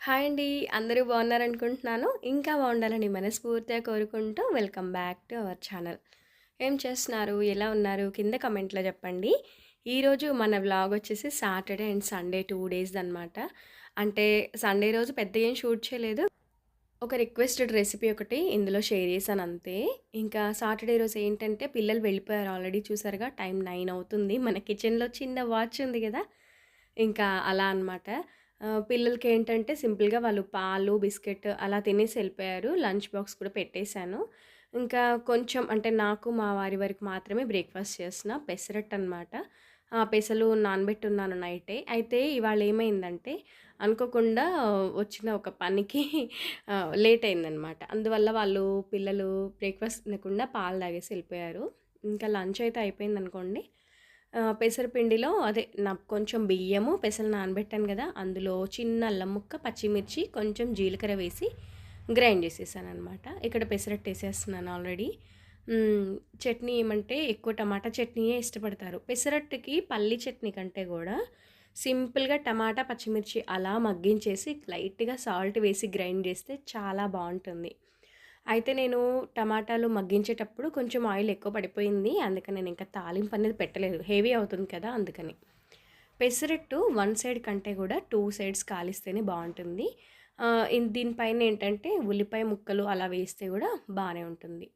Hi అండి. అందరూ బాగున్నారనుకుంటున్నాను. ఇంకా బాగుండాలని మనస్ఫూర్తిగా కోరుకుంటూ welcome back to our channel. ఏం చేస్తున్నారు? ఎలా ఉన్నారు? కింద కమెంట్‌లో చెప్పండి. ఈరోజు మన వ్లాగ్ వచ్చేసి సాటర్డే అండ్ సండే 2 డేస్‌దనమాట. అంటే సండే రోజు పెద్దగా ఏం షూట్ చేయలేదు. ఒక రిక్వెస్టెడ్ రెసిపీ ఒకటి ఇందులో షేర్ చేశాను అంతే. ఇంకా సాటర్డే రోజు ఏంటంటే పిల్లలు వెళ్ళిపోయారు ఆల్రెడీ చూసారుగా టైం 9 అవుతుంది. మన కిచెన్‌లో చిన్న వాచ్ ఉంది కదా! ఇంకా అలా అనమాట. పిల్లలకేంటంటే సింపుల్‌గా వాళ్ళు పాలు, బిస్కెట్ అలా తినేసి ఎళ్ళిపోయారు. లంచ్ బాక్స్ కూడా పెట్టేశాను. ఇంకా కొంచెం అంటే నాకు, మా వారి వరకు మాత్రమే బ్రేక్‌ఫాస్ట్ చేస్తున్నా. పెసరట్టనమాట. పెసలు నానబెట్టున్నాను నైటే. అయితే ఇవాళ ఏమైందంటే అనుకోకుండా వచ్చిన ఒక పనికి లేట్ అయిందనమాట. అందువల్ల పిల్లలు బ్రేక్‌ఫాస్ట్ తినకుండా పాలు తాగేసి ఎళ్ళిపోయారు. ఇంకా లంచ్ అయితే అయిపోయిందనుకోండి. పెసరపిండిలో అదే కొంచెం బియ్యము, పెసలు నానబెట్టాను గదా! అందులో చిన్న అల్లం ముక్క, పచ్చిమిర్చి, కొంచెం జీలకర్ర వేసి గ్రైండ్ చేసేసాననమాట. ఇక్కడ పెసరట్టేసేస్తున్నాను ఆల్రెడీ. చట్నీ ఏమంటే ఎక్కువ టమాటా చట్నీయే ఇష్టపడతారు. పెసరట్టుకి పల్లి చట్నీ కంటే గూడా సింపుల్‌గా టమాటా, పచ్చిమిర్చి అలా మగ్గించేసి లైట్‌గా సాల్ట్ వేసి గ్రైండ్ చేస్తే చాలా బావుంటుంది. అయితే నేను టమాటాలు మగ్గించేటప్పుడు కొంచెం ఆయిల్ ఎక్కువ పడిపోయింది. అందుకని నేనింకా తాలింపు అనేది పెట్టలేదు. హెవీ అవుతుంది కదా! అందుకని. పెసరట్టు వన్ సైడ్ కంటే గూడా 2 సైడ్స్ కాలిస్తేనే బావుంటుంది. దీనిపైన ఏంటంటే ఉల్లిపాయ ముక్కలు అలా వేస్తే గూడా బానే ఉంటుంది.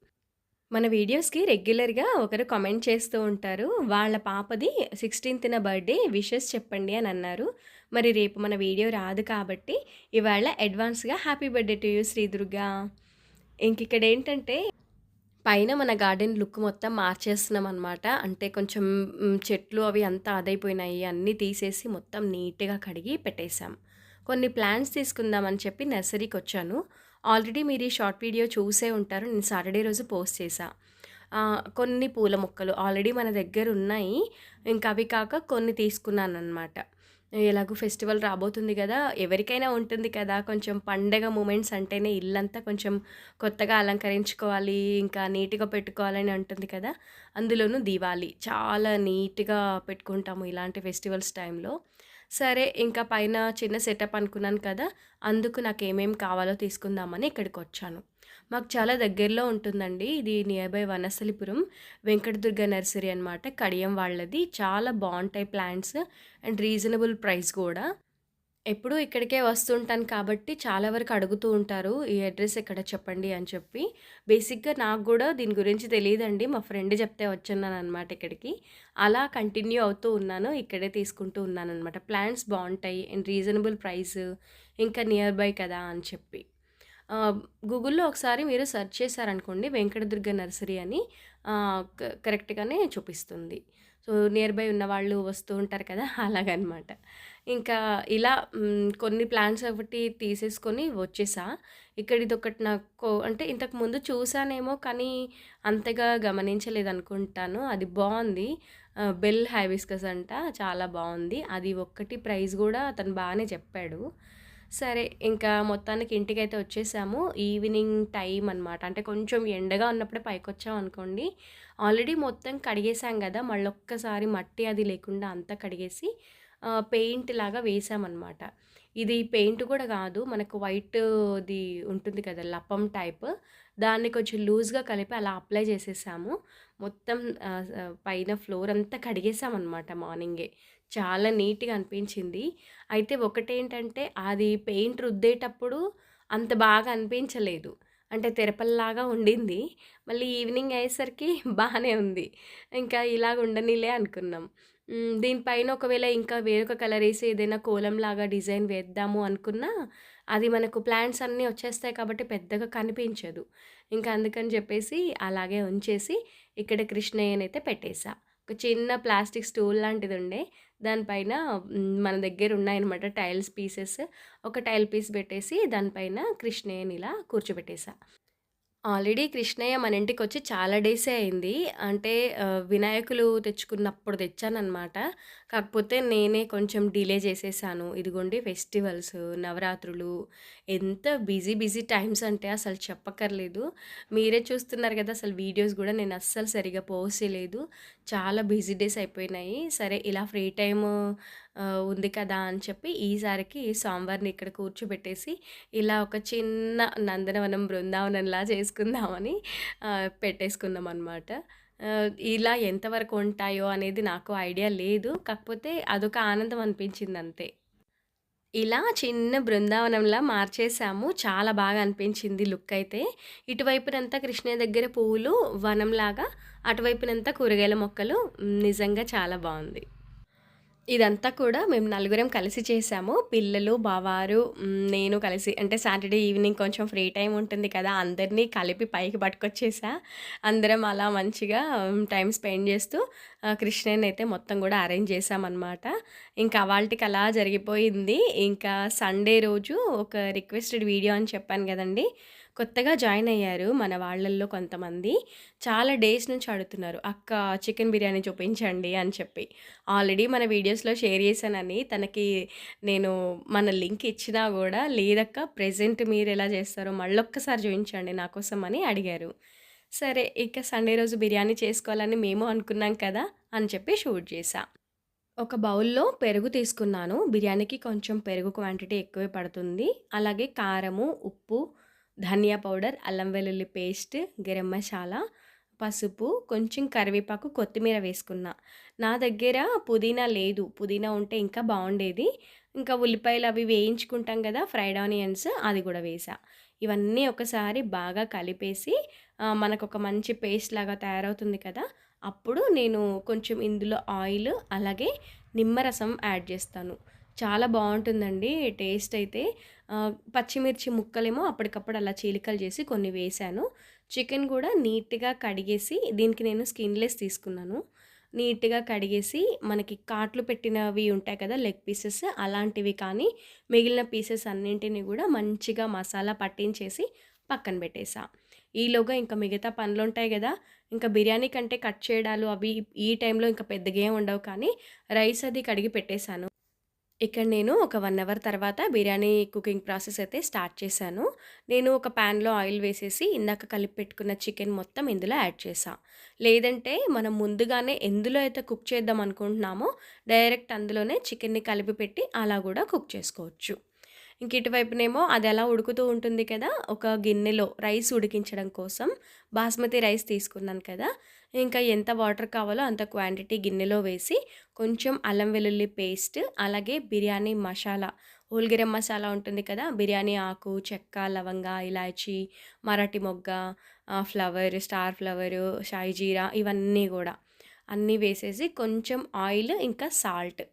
మన వీడియోస్‌కి రెగ్యులర్‌గా ఒకరు కామెంట్ చేస్తూ ఉంటారు. వాళ్ళ పాపది 16థ్ బర్త్‌డే విషెస్ చెప్పండి అని అన్నారు. మరి రేపు మన వీడియో రాదు కాబట్టి ఇవాళ అడ్వాన్స్‌గా happy birthday to you Sridurga. ఇంకిక్కడేంటంటే పైన మన గార్డెన్ లుక్ మొత్తం మార్చేస్తున్నామనమాట. అంటే కొంచెం చెట్లు అవి అంతా అదైపోయినాయి. అన్నీ తీసేసి మొత్తం నీట్‌గా కడిగి పెట్టేసాం. కొన్ని ప్లాంట్స్ తీసుకుందామని చెప్పి నర్సరీకొచ్చాను. ఆల్రెడీ మీరు ఈ షార్ట్ వీడియో చూసే ఉంటారు. నేను సాటర్‌డే రోజు పోస్ట్ చేశా. కొన్ని పూల మొక్కలు ఆల్రెడీ మన దగ్గరున్నాయి. ఇంకా అవి కాక కొన్ని తీసుకున్నాననమాట. ఎలాగో ఫెస్టివల్ రాబోతుంది గదా! ఎవరికైనా ఉంటుంది కదా! కొంచెం పండగ మూమెంట్స్ అంటేనే ఇల్లంతా కొంచెం కొత్తగా అలంకరించుకోవాలి, ఇంకా నీట్‌గా పెట్టుకోవాలని ఉంటుంది కదా! అందులోనూ దివాళీ చాలా నీట్‌గా పెట్టుకుంటాము ఇలాంటి ఫెస్టివల్స్ టైంలో. సరే ఇంకా పైన చిన్న సెటప్ అనుకున్నాను కదా! అందుకు నాకేమేమి కావాలో తీసుకుందామని ఇక్కడికొచ్చాను. మాకు చాలా దగ్గరలో ఉంటుందండి. ఇది near by Vanasthalipuram Venkatadurga nursery అనమాట. కడియం వాళ్ళది. చాలా బావుంటాయి ప్లాంట్స్ అండ్ రీజనబుల్ ప్రైస్ గూడా. ఎప్పుడూ ఇక్కడికే వస్తుంటాను కాబట్టి చాలా వరకు అడుగుతూ ఉంటారు. ఈ అడ్రెస్ ఎక్కడ చెప్పండి అని చెప్పి. బేసిక్‌గా నాకు గూడా దీని గురించి తెలీదండి. మా ఫ్రెండ్ చెప్తే వచ్చున్నాననమాట ఇక్కడికి. అలా కంటిన్యూ అవుతూ ఉన్నాను. ఇక్కడే తీసుకుంటూ ఉన్నాననమాట. ప్లాంట్స్ బావుంటాయి అండ్ రీజనబుల్ ప్రైస్ ఇంకా నియర్ బై కదా అని చెప్పి. గూగుల్‌లో ఒకసారి మీరు సెర్చ్ చేశారనుకోండి వెంకటదుర్గ నర్సరీ అని కరెక్ట్‌గానే చూపిస్తుంది. సో, నియర్ బై ఉన్నవాళ్ళు వస్తూ ఉంటారు కదా! అలాగనమాట. ఇంకా ఇలా కొన్ని ప్లాంట్స్ ఒకటి తీసేసుకొని వచ్చేసా. ఇక్కడ ఇదొకటి నాకు అంటే ఇంతకుముందు చూసానేమో కానీ అంతగా గమనించలేదనుకుంటాను. అది బావుంది. బెల్ హైబిస్కస్ అంట. చాలా బావుంది. అది ఒక్కటి ప్రైస్ గూడా అతను బానే చెప్పాడు. సరే ఇంకా మొత్తానికి ఇంటికైతే వచ్చేసాము. ఈవినింగ్ టైం అనమాట. అంటే కొంచెం ఎండగా ఉన్నప్పుడే పైకొచ్చామనుకోండి. ఆల్రెడీ మొత్తం కడిగేసాం గదా! మళ్ళొక్కసారి మట్టి అది లేకుండా అంతా కడిగేసి పెయింట్ లాగా వేసామనమాట. ఇది పెయింట్ కూడా గాదు. మనకు వైట్‌ది ఉంటుంది కదా! లపం టైప్. దాన్ని కొంచెం లూజ్‌గా కలిపి అలా అప్లై చేసేసాము. మొత్తం పైన ఫ్లోర్ అంతా కడిగేసామనమాట మార్నింగే. చాలా నీట్‌గా అనిపించింది. అయితే ఒకటేంటంటే అది పెయింట్ రుద్దేటప్పుడు అంత బాగా అనిపించలేదు. అంటే తెరపల్లాగా ఉండింది. మళ్ళీ ఈవినింగ్ అయ్యేసరికి బానే ఉంది. ఇంకా ఇలాగ ఉండనీలే అనుకున్నాం. దీనిపైన ఒకవేళ ఇంకా వేరొక కలరేసి ఏదైనా కోలంలాగా డిజైన్ వేద్దాము అనుకున్నా, అది మనకు ప్లాంట్స్ అన్నీ వచ్చేస్తాయి కాబట్టి పెద్దగా కనిపించదు. ఇంకా అందుకని చెప్పేసి అలాగే ఉంచేసి ఇక్కడ కృష్ణయ్యనైతే పెట్టేసా. ఒక చిన్న ప్లాస్టిక్ స్టూల్ లాంటిదుండే. దానిపైన మన దగ్గరున్నాయనమాట టైల్స్ పీసెస్. ఒక టైల్ పీస్ పెట్టేసి దానిపైన కృష్ణయ్యని ఇలా కూర్చోబెట్టేసా. ఆల్రెడీ కృష్ణయ్య మన ఇంటికొచ్చి చాలా డేసే అయింది. అంటే వినాయకులు తెచ్చుకున్నప్పుడు తెచ్చాననమాట. కాకపోతే నేనే కొంచెం డిలే చేసేసాను. ఇదిగోండి ఫెస్టివల్స్, నవరాత్రులు ఎంత బిజీ టైమ్స్ అంటే అసలు చెప్పక్కర్లేదు. మీరే చూస్తున్నారు కదా! అసలు వీడియోస్ గూడా నేను అస్సలు సరిగ్గా పోస్ట్ చేయలేదు. చాలా బిజీ డేస్ అయిపోయినాయి. సరే ఇలా ఫ్రీ టైము ఉంది కదా అని చెప్పి ఈసారికి స్వామివారిని ఇక్కడ కూర్చోబెట్టేసి ఇలా ఒక చిన్న నందనవనం బృందావనంలా చేసుకుందామని పెట్టేసుకున్నామనమాట. ఇలా ఎంతవరకు ఉంటాయో అనేది నాకు ఐడియా లేదు. కాకపోతే అదొక ఆనందం అనిపించిందంతే. ఇలా చిన్న బృందావనంలా మార్చేసాము. చాలా బాగా అనిపించింది లుక్కయితే. ఇటువైపునంతా కృష్ణయ్య దగ్గర పువ్వులు వనంలాగా, అటువైపునంతా కూరగాయల మొక్కలు. నిజంగా చాలా బావుంది. ఇదంతా కూడా మేము నలుగురం కలిసి చేశాము. పిల్లలు, మా వారు, నేను కలిసి. అంటే సాటర్‌డే ఈవినింగ్ కొంచెం ఫ్రీ టైమ్ ఉంటుంది కదా! అందరినీ కలిపి పైకి పట్టుకొచ్చేసా. అందరం అలా మంచిగా టైమ్ స్పెండ్ చేస్తూ కృష్ణయ్యనైతే మొత్తం కూడా అరేంజ్ చేశామనమాట. ఇంకా అవాల్టికి అలా జరిగిపోయింది. ఇంకా సండే రోజు ఒక రిక్వెస్టెడ్ వీడియో అని చెప్పాను గదండీ! కొత్తగా జాయిన్ అయ్యారు మన వాళ్ళల్లో కొంతమంది. చాలా డేస్ నుంచి అడుగుతున్నారు, "అక్క చికెన్ బిర్యానీ చూపించండి" అని చెప్పి. ఆల్రెడీ మన వీడియోస్‌లో షేర్ చేశానని తనకి నేను మన లింక్ ఇచ్చినా గూడా, "లేదక్క ప్రెజెంట్ మీరెలా చేస్తారో మళ్ళొక్కసారి చూయించండి నా కోసం" అని అడిగారు. సరే ఇక సండే రోజు బిర్యానీ చేసుకోవాలని మేము అనుకున్నాం కదా! అని చెప్పి షూట్ చేశా. ఒక బౌల్‌లో పెరుగు తీసుకున్నాను. బిర్యానీకి కొంచెం పెరుగు క్వాంటిటీ ఎక్కువే పడుతుంది. అలాగే కారము, ఉప్పు, ధనియా పౌడర్, అల్లం వెల్లుల్లి పేస్ట్, గరం మసాలా, పసుపు, కొంచెం కరివేపాకు, కొత్తిమీర వేసుకున్నా. నా దగ్గర పుదీనా లేదు. పుదీనా ఉంటే ఇంకా బావుండేది. ఇంకా ఉల్లిపాయలు అవి వేయించుకుంటాం గదా! ఫ్రైడ్ ఆనియన్స్ అది గూడా వేశా. ఇవన్నీ ఒకసారి బాగా కలిపేసి మనకొక మంచి పేస్ట్ లాగా తయారవుతుంది కదా! అప్పుడు నేను కొంచెం ఇందులో ఆయిల్, అలాగే నిమ్మరసం యాడ్ చేస్తాను. చాలా బావుంటుందండి టేస్ట్ అయితే. పచ్చిమిర్చి ముక్కలేమో అప్పటికప్పుడు అలా చీలికలు చేసి కొన్ని వేశాను. చికెన్ గూడా నీట్‌గా కడిగేసి, దీనికి నేను స్కిన్‌లెస్ తీసుకున్నాను. నీట్‌గా కడిగేసి మనకి కాట్లు పెట్టినవి ఉంటాయి కదా! లెగ్ పీసెస్ అలాంటివి కానీ, మిగిలిన పీసెస్ అన్నింటిని గూడా మంచిగా మసాలా పట్టించేసి పక్కన పెట్టేసా. ఈలోగా ఇంకా మిగతా పనులుంటాయి గదా! ఇంకా బిర్యానీ కంటే కట్ చేయడాలు అవి ఈ టైంలో ఇంకా పెద్దగా ఏమి ఉండవు కానీ, రైస్ అది కడిగి పెట్టేశాను. ఇక్కడ నేను ఒక 1 అవర్ తర్వాత బిర్యానీ కుకింగ్ ప్రాసెస్ అయితే స్టార్ట్ చేశాను. నేను ఒక ప్యాన్‌లో ఆయిల్ వేసేసి ఇందాక కలిపి పెట్టుకున్న చికెన్ మొత్తం ఇందులో యాడ్ చేశా. లేదంటే మనం ముందుగానే ఎందులో అయితే కుక్ చేద్దాం అనుకుంటున్నామో డైరెక్ట్ అందులోనే చికెన్‌ని కలిపి పెట్టి అలా గూడా కుక్ చేసుకోవచ్చు. ఇంక ఇటువైపునేమో అది అలా ఉడుకుతూ ఉంటుంది కదా! ఒక గిన్నెలో రైస్ ఉడికించడం కోసం బాస్మతి రైస్ తీసుకున్నాను కదా! ఇంకా ఎంత వాటర్ కావాలో అంత క్వాంటిటీ గిన్నెలో వేసి, కొంచెం అల్లం వెల్లుల్లి పేస్ట్, అలాగే బిర్యానీ మషాలా, హోల్ గరం మసాలా ఉంటుంది కదా! బిర్యానీ ఆకు, చెక్క, లవంగ, ఇలాచీ, మరాఠీ మొగ్గ, ఫ్లవర్, స్టార్ ఫ్లవరు, షాయి జీరా ఇవన్నీ గూడా. అన్నీ వేసేసి కొంచెం ఆయిల్ ఇంకా సాల్ట్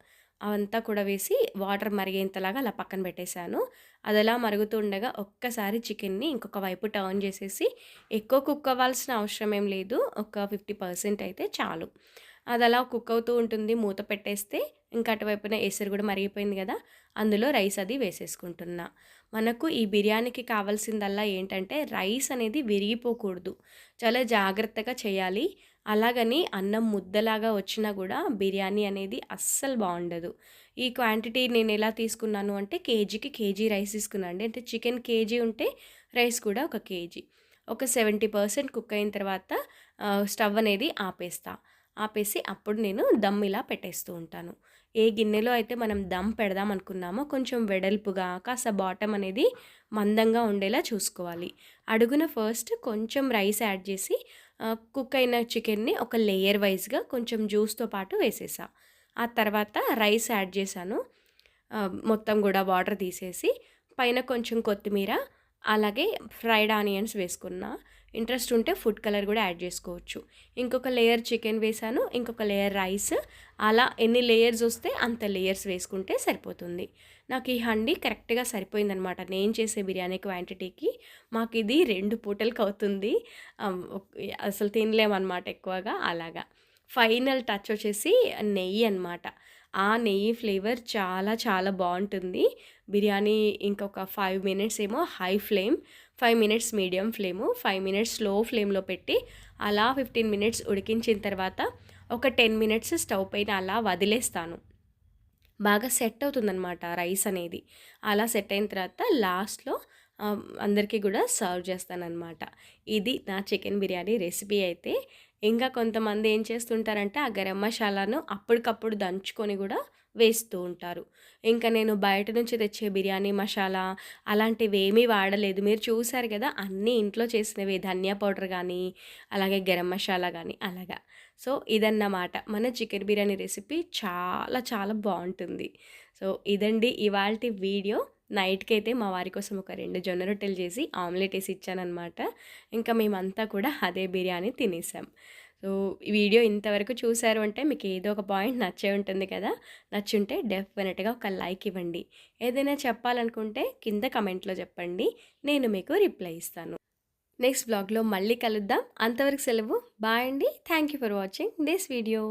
అవంతా కూడా వేసి వాటర్ మరిగేంతలాగా అలా పక్కన పెట్టేశాను. అదలా మరుగుతుండగా ఒక్కసారి చికెన్‌ని ఇంకొక వైపు టర్న్ చేసేసి, ఎక్కువ కుక్ అవ్వాల్సిన అవసరం ఏం లేదు. ఒక 50% అయితే చాలు. అదలా కుక్ అవుతూ ఉంటుంది. మూత పెట్టేస్తే ఇంకా అటువైపున ఎసరు కూడా మరిగిపోయింది కదా! అందులో రైస్ అది వేసేసుకుంటున్నా. మనకు ఈ బిర్యానీకి కావాల్సిందల్లా ఏంటంటే రైస్ అనేది విరిగిపోకూడదు. చాలా జాగ్రత్తగా చేయాలి. అలాగని అన్నం ముద్దలాగా వచ్చినా గూడా బిర్యానీ అనేది అస్సలు బావుండదు. ఈ క్వాంటిటీ నేనెలా తీసుకున్నాను అంటే కేజీకి కేజీ రైస్ తీసుకున్నా అండి. అంటే చికెన్ కేజీ ఉంటే రైస్ కూడా ఒక కేజీ. ఒక 70% కుక్ అయిన తర్వాత స్టవ్ అనేది ఆపేస్తా. ఆపేసి అప్పుడు నేను దమ్ ఇలా పెట్టేస్తూ ఉంటాను. ఏ గిన్నెలో అయితే మనం దమ్ పెడదాం అనుకున్నామో కొంచెం వెడల్పుగా కాస్త బాటమ్ అనేది మందంగా ఉండేలా చూసుకోవాలి. అడుగున ఫస్ట్ కొంచెం రైస్ యాడ్ చేసి కుక్ అయిన చికెన్‌ని ఒక లేయర్ వైస్‌గా కొంచెం జ్యూస్‌తో పాటు వేసేసా. ఆ తర్వాత రైస్ యాడ్ చేశాను. మొత్తం గూడా వాటర్ తీసేసి పైన కొంచెం కొత్తిమీర, అలాగే ఫ్రైడ్ ఆనియన్స్ వేసుకున్నా. ఇంట్రెస్ట్ ఉంటే ఫుడ్ కలర్ గూడా యాడ్ జేసుకోవచ్చు. ఇంకొక లేయర్ చికెన్ వేశాను. ఇంకొక లేయర్ రైస్. అలా ఎన్ని లేయర్స్ వస్తే అంత లేయర్స్ వేసుకుంటే సరిపోతుంది. నాకు ఈ హండీ కరెక్ట్‌గా సరిపోయిందనమాట. నేను చేసే బిర్యానీ క్వాంటిటీకి. మాకిది 2 పూటలకవుతుంది. అసలు తినలేమనమాట ఎక్కువగా అలాగా. ఫైనల్ టచ్ వచ్చేసి నెయ్యి అనమాట. ఆ నెయ్యి ఫ్లేవర్ చాలా చాలా బావుంటుంది. బిర్యానీ ఇంకొక 5 మినిట్స్ ఏమో high flame, 5 minutes medium flame, 5 minutes slow ఫ్లేమ్‌లో పెట్టి అలా 15 మినిట్స్ ఉడికించిన తర్వాత ఒక 10 మినిట్స్ స్టవ్ పైన అలా వదిలేస్తాను. బాగా సెట్ అవుతుందనమాట రైస్ అనేది. అలా సెట్ అయిన తర్వాత లాస్ట్‌లో అందరికీ గూడా సర్వ్ చేస్తాననమాట. ఇది నా చికెన్ బిర్యానీ రెసిపీ అయితే. ఇంకా కొంతమంది ఏం చేస్తుంటారంటే, ఆ గరం మసాలాను అప్పటికప్పుడు దంచుకొని గూడా వేస్తూ ఉంటారు. ఇంకా నేను బయట నుంచి తెచ్చే బిర్యానీ మసాలా అలాంటివేమీ వాడలేదు. మీరు చూసారు కదా! అన్నీ ఇంట్లో చేసినవే. ధనియా పౌడర్ గానీ, అలాగే గరం మసాలా గానీ అలాగా. సో, ఇదన్నమాట మన చికెన్ బిర్యానీ రెసిపీ చాలా చాలా బావుంటుంది. సో, ఇదండి ఇవాల్టి వీడియో. నైట్‌కైతే మా వారి కోసం ఒక 2 జొన్న రొట్టెలు చేసి ఆమ్లెట్ ఏసి ఇచ్చాననమాట. ఇంకా మేమంతా కూడా అదే బిర్యానీ తినేసాం. సో, ఈ వీడియో ఇంతవరకు చూసారు అంటే మీకు ఏదో ఒక పాయింట్ నచ్చే ఉంటుంది కదా! నచ్చుంటే డెఫినెట్‌గా ఒక లైక్ ఇవ్వండి. ఏదైనా చెప్పాలనుకుంటే కింద కమెంట్‌లో చెప్పండి. నేను మీకు రిప్లై ఇస్తాను. నెక్స్ట్ వ్లాగ్‌లో మళ్ళీ కలుద్దాం. అంతవరకు సెలవు. బాయ్ అండి. Thank you for watching this video.